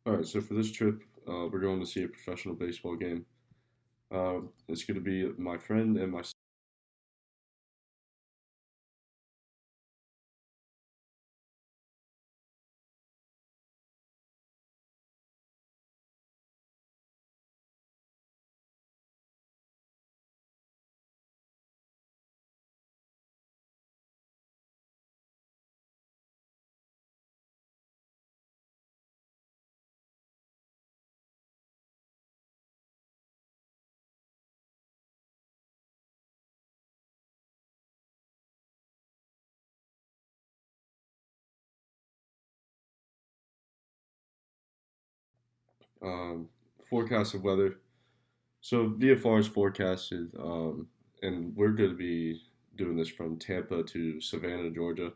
All right, so for this trip, we're going to see a professional baseball game. It's going to be my friend and my um, forecast of weather. So VFR is forecasted, and we're going to be doing this from Tampa to Savannah, Georgia.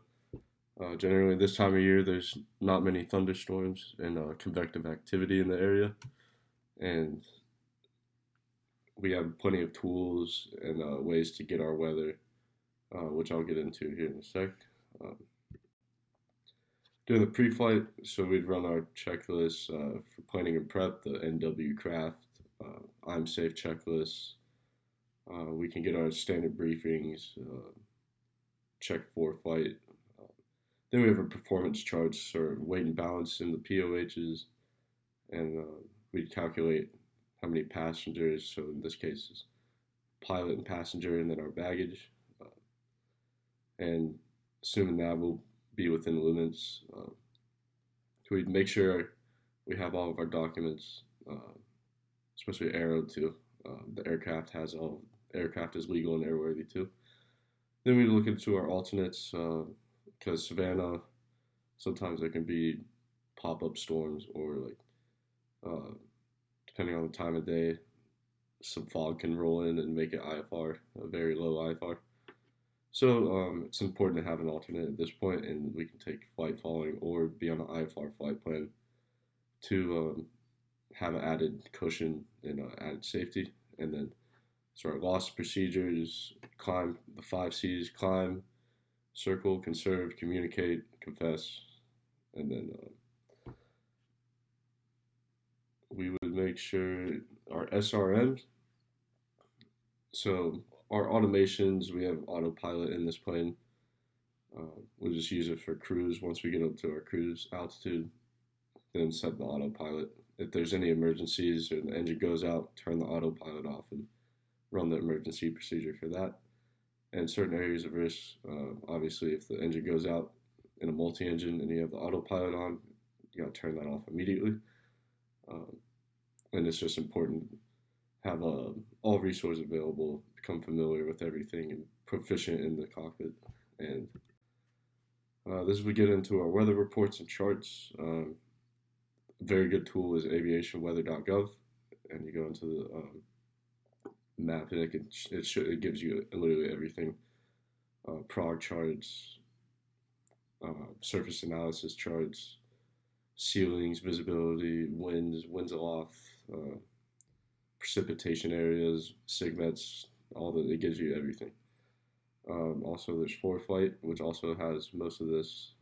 Generally, this time of year, there's not many thunderstorms and convective activity in the area, and we have plenty of tools and ways to get our weather, which I'll get into here in a sec. Um, During the pre-flight, so we'd run our checklist for planning and prep, the NW Craft, I'm Safe checklist. We can get our standard briefings, check for flight. Uh, then we have a performance charts or weight and balance in the POHs, and we'd calculate how many passengers. So in this case, is pilot and passenger, and then our baggage. And assuming that will be within limits, we'd make sure we have all of our documents, especially aero too. The aircraft has all aircraft is legal and airworthy too. Then we look into our alternates because Savannah sometimes there can be pop-up storms or like uh, depending on the time of day, some fog can roll in and make it IFR, a very low IFR. So it's important to have an alternate at this point, and we can take flight following or be on an IFR flight plan to have an added cushion and added safety. And then, so our loss procedures: climb the 5 C's, climb, circle, conserve, communicate, confess, and then we would make sure our SRMs. So our automations, we have autopilot in this plane. We'll just use it for cruise. Once we get up to our cruise altitude, then set the autopilot. If there's any emergencies or the engine goes out, turn the autopilot off and run the emergency procedure for that. And certain areas of risk, obviously, if the engine goes out in a multi-engine and you have the autopilot on, you got to turn that off immediately. Um, and it's just important to have all resources available, become familiar with everything, and proficient in the cockpit. And this we get into our weather reports and charts. A very good tool is aviationweather.gov, and you go into the map, and it gives you literally everything: prog charts, surface analysis charts, ceilings, visibility, winds aloft, precipitation areas, sigmets, all that. It gives you everything. Also, there's ForeFlight, which also has most of this,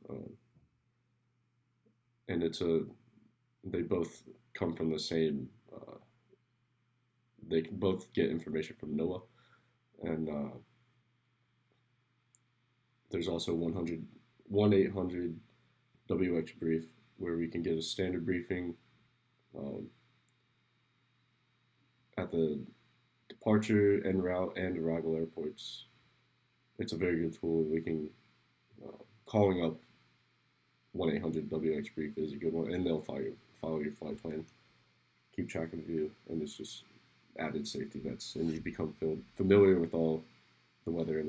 and they both come from the same. They can both get information from NOAA, and there's also 1-800 WX brief where we can get a standard briefing um, at the departure, en route, and arrival airports. It's a very good tool. We can calling up 1-800 WX brief is a good one, and they'll follow your flight plan, keep track of you, and it's just added safety nets, and you become familiar with all the weather and route.